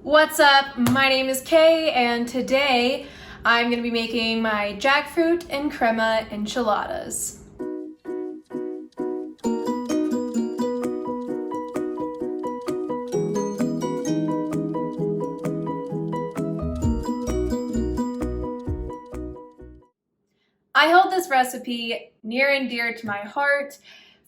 What's up? My name is Kay, and today I'm going to be making my jackfruit and crema enchiladas. I hold this recipe near and dear to my heart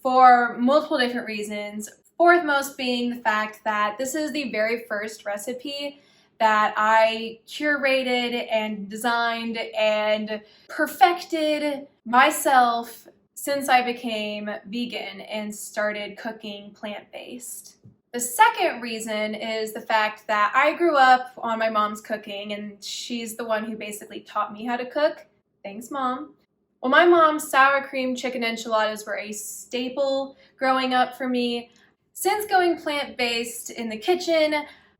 for multiple different reasons. Foremost being the fact that this is the very first recipe that I curated and designed and perfected myself since I became vegan and started cooking plant-based. The second reason is the fact that I grew up on my mom's cooking, and she's the one who basically taught me how to cook. Thanks, Mom. Well, my mom's sour cream chicken enchiladas were a staple growing up for me. Since going plant-based in the kitchen,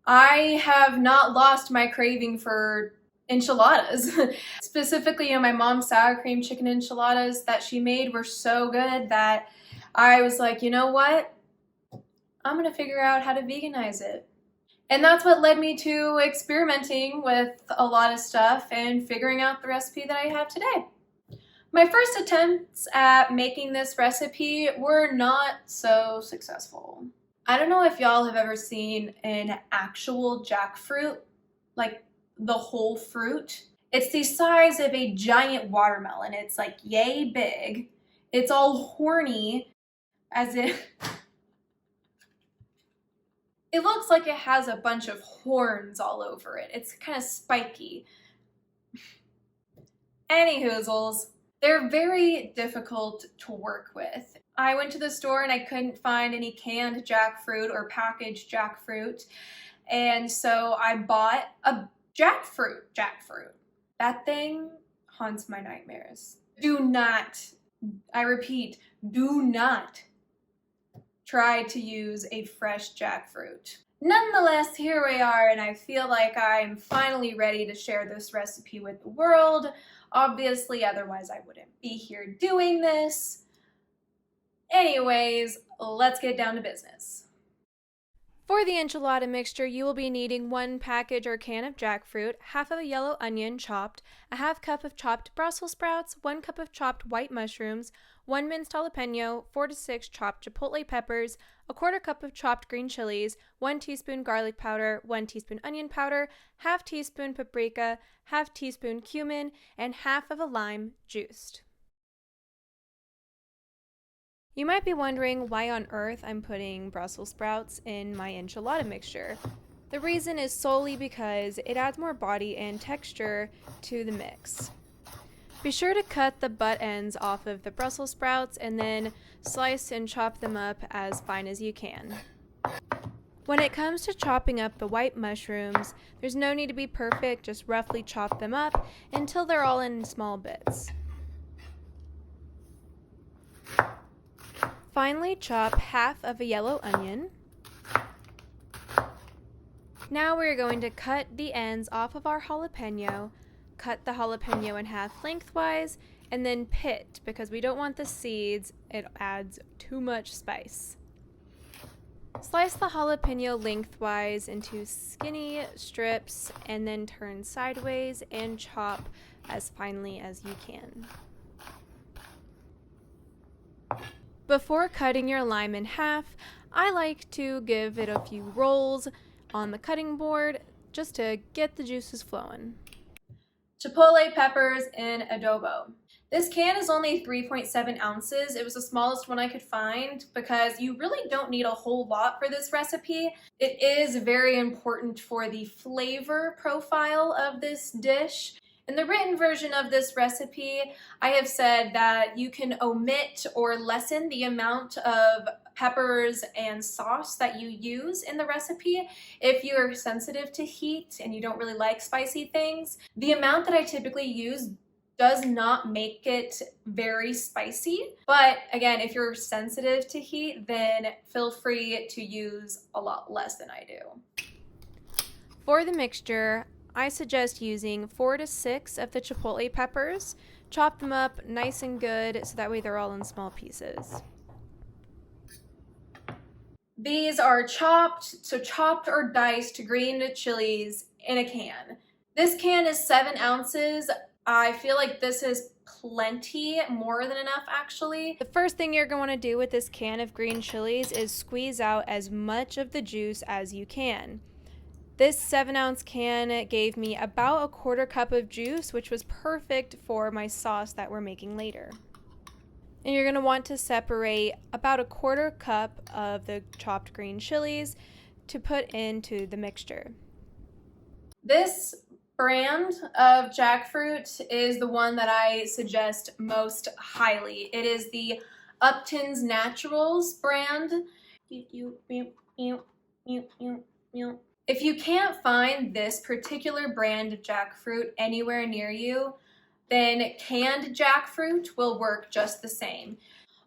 I have not lost my craving for enchiladas. Specifically, my mom's sour cream chicken enchiladas that she made were so good that I was like, you know what? I'm gonna figure out how to veganize it. And that's what led me to experimenting with a lot of stuff and figuring out the recipe that I have today. My first attempts at making this recipe were not so successful. I don't know if y'all have ever seen an actual jackfruit, like the whole fruit. It's the size of a giant watermelon. It's like yay big. It's all horny, as if it looks like it has a bunch of horns all over it. It's kind of spiky. Anyhoozles. They're very difficult to work with. I went to the store and I couldn't find any canned jackfruit or packaged jackfruit, and so I bought a jackfruit. That thing haunts my nightmares. Do not, I repeat, do not try to use a fresh jackfruit. Nonetheless, here we are, and I feel like I'm finally ready to share this recipe with the world. Obviously, otherwise I wouldn't be here doing this. Anyways, let's get down to business. For the enchilada mixture, you will be needing 1 package or can of jackfruit, half of a yellow onion chopped, a half cup of chopped Brussels sprouts, 1 cup of chopped white mushrooms, 1 minced jalapeno, 4 to 6 chopped chipotle peppers, a 1/4 cup of chopped green chilies, 1 teaspoon garlic powder, 1 teaspoon onion powder, half teaspoon paprika, half teaspoon cumin, and half of a lime juiced. You might be wondering why on earth I'm putting Brussels sprouts in my enchilada mixture. The reason is solely because it adds more body and texture to the mix. Be sure to cut the butt ends off of the Brussels sprouts and then slice and chop them up as fine as you can. When it comes to chopping up the white mushrooms, there's no need to be perfect, just roughly chop them up until they're all in small bits. Finally, chop half of a yellow onion. Now we're going to cut the ends off of our jalapeno, cut the jalapeno in half lengthwise, and then pit because we don't want the seeds. It adds too much spice. Slice the jalapeno lengthwise into skinny strips and then turn sideways and chop as finely as you can. Before cutting your lime in half, I like to give it a few rolls on the cutting board just to get the juices flowing. Chipotle peppers in adobo. This can is only 3.7 ounces. It was the smallest one I could find because you really don't need a whole lot for this recipe. It is very important for the flavor profile of this dish. In the written version of this recipe, I have said that you can omit or lessen the amount of peppers and sauce that you use in the recipe if you're sensitive to heat and you don't really like spicy things. The amount that I typically use does not make it very spicy, but again, if you're sensitive to heat, then feel free to use a lot less than I do. For the mixture, I suggest using 4 to 6 of the chipotle peppers. Chop them up nice and good so that way they're all in small pieces. These are chopped or diced green chilies in a can. This can is 7 ounces. I feel like this is plenty, more than enough actually. The first thing you're going to do with this can of green chilies is squeeze out as much of the juice as you can. This 7-ounce can gave me about a quarter cup of juice, which was perfect for my sauce that we're making later. And you're going to want to separate about a quarter cup of the chopped green chilies to put into the mixture. This brand of jackfruit is the one that I suggest most highly. It is the Upton's Naturals brand. If you can't find this particular brand of jackfruit anywhere near you, then canned jackfruit will work just the same.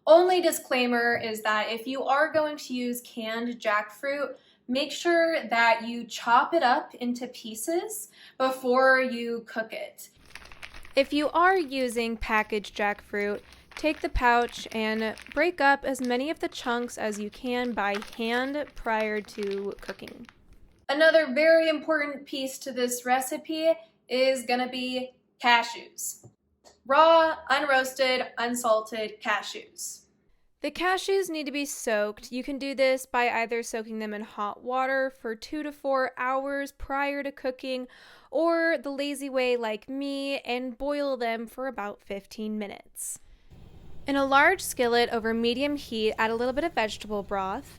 Only disclaimer is that if you are going to use canned jackfruit, make sure that you chop it up into pieces before you cook it. If you are using packaged jackfruit, take the pouch and break up as many of the chunks as you can by hand prior to cooking. Another very important piece to this recipe is going to be cashews. Raw, unroasted, unsalted cashews. The cashews need to be soaked. You can do this by either soaking them in hot water for 2 to 4 hours prior to cooking, or the lazy way like me and boil them for about 15 minutes. In a large skillet over medium heat, add a little bit of vegetable broth.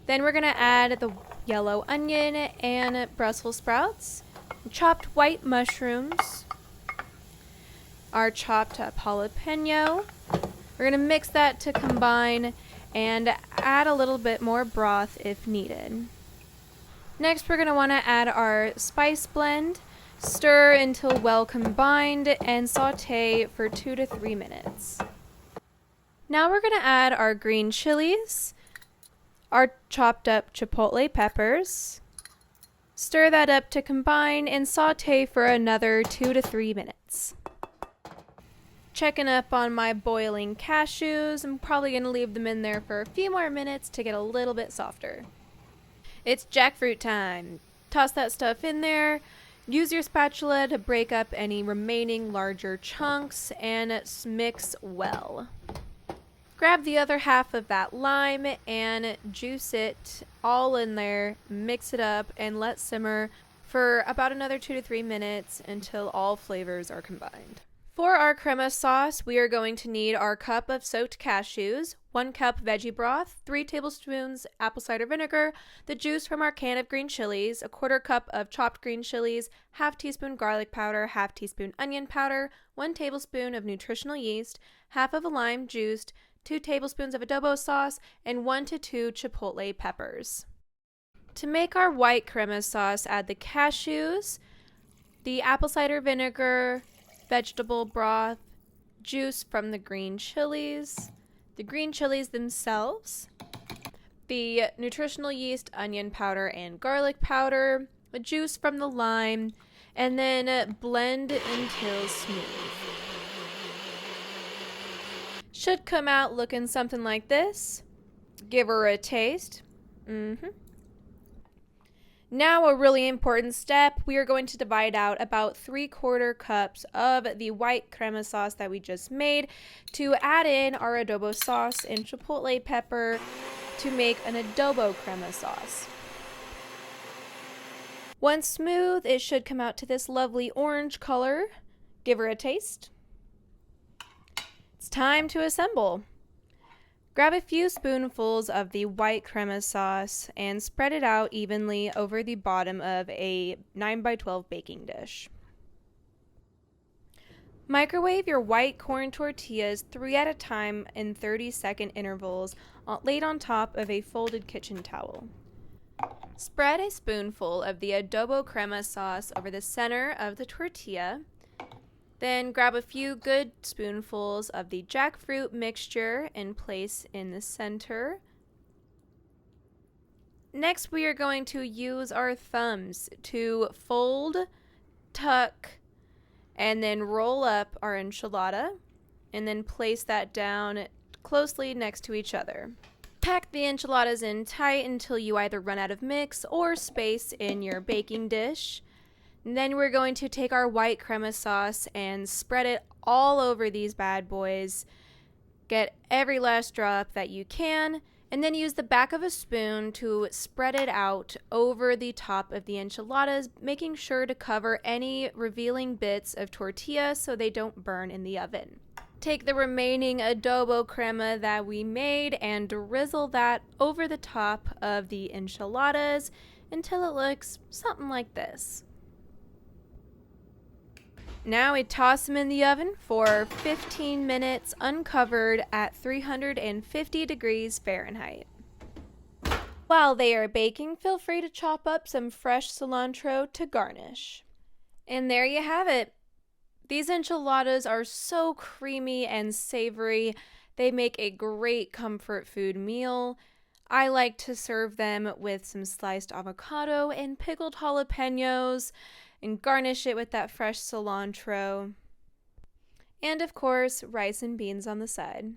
Then we're going to add the yellow onion and Brussels sprouts, chopped white mushrooms, our chopped up jalapeno. We're going to mix that to combine and add a little bit more broth if needed. Next, we're going to want to add our spice blend, stir until well combined, and saute for 2 to 3 minutes. Now we're going to add our green chilies, our chopped up chipotle peppers, stir that up to combine, and saute for another 2 to 3 minutes. Checking up on my boiling cashews. I'm probably going to leave them in there for a few more minutes to get a little bit softer. It's jackfruit time. Toss that stuff in there. Use your spatula to break up any remaining larger chunks and mix well. Grab the other half of that lime and juice it all in there, mix it up, and let simmer for about another 2 to 3 minutes until all flavors are combined. For our crema sauce, we are going to need our cup of soaked cashews, 1 cup veggie broth, 3 tablespoons apple cider vinegar, the juice from our can of green chilies, a quarter cup of chopped green chilies, half teaspoon garlic powder, half teaspoon onion powder, 1 tablespoon of nutritional yeast, half of a lime juiced, 2 tablespoons of adobo sauce, and 1 to 2 chipotle peppers. To make our white crema sauce, add the cashews, the apple cider vinegar, vegetable broth, juice from the green chilies themselves, the nutritional yeast, onion powder, and garlic powder, the juice from the lime, and then blend until smooth. Should come out looking something like this. Give her a taste. Now a really important step, we are going to divide out about 3/4 cups of the white crema sauce that we just made to add in our adobo sauce and chipotle pepper to make an adobo crema sauce. Once smooth, it should come out to this lovely orange color. Give her a taste. It's time to assemble. Grab a few spoonfuls of the white crema sauce and spread it out evenly over the bottom of a 9x12 baking dish. Microwave your white corn tortillas 3 at a time in 30-second intervals laid on top of a folded kitchen towel. Spread a spoonful of the adobo crema sauce over the center of the tortilla. Then grab a few good spoonfuls of the jackfruit mixture and place in the center. Next, we are going to use our thumbs to fold, tuck, and then roll up our enchilada, and then place that down closely next to each other. Pack the enchiladas in tight until you either run out of mix or space in your baking dish. And then we're going to take our white crema sauce and spread it all over these bad boys. Get every last drop that you can, and then use the back of a spoon to spread it out over the top of the enchiladas, making sure to cover any revealing bits of tortilla so they don't burn in the oven. Take the remaining adobo crema that we made and drizzle that over the top of the enchiladas until it looks something like this. Now we toss them in the oven for 15 minutes uncovered at 350 degrees Fahrenheit. While they are baking, feel free to chop up some fresh cilantro to garnish. And there you have it. These enchiladas are so creamy and savory. They make a great comfort food meal. I like to serve them with some sliced avocado and pickled jalapenos and garnish it with that fresh cilantro. And of course, rice and beans on the side.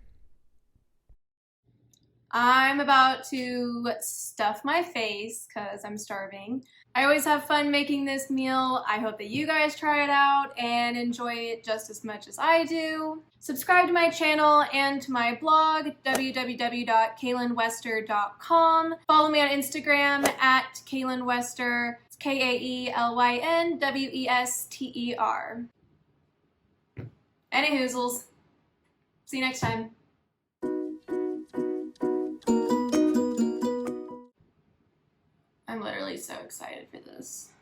I'm about to stuff my face because I'm starving. I always have fun making this meal. I hope that you guys try it out and enjoy it just as much as I do. Subscribe to my channel and to my blog, www.kaylynwester.com. Follow me on Instagram at kaylynwester, KAELYNWESTER. Any hoozles. See you next time. I'm literally so excited for this.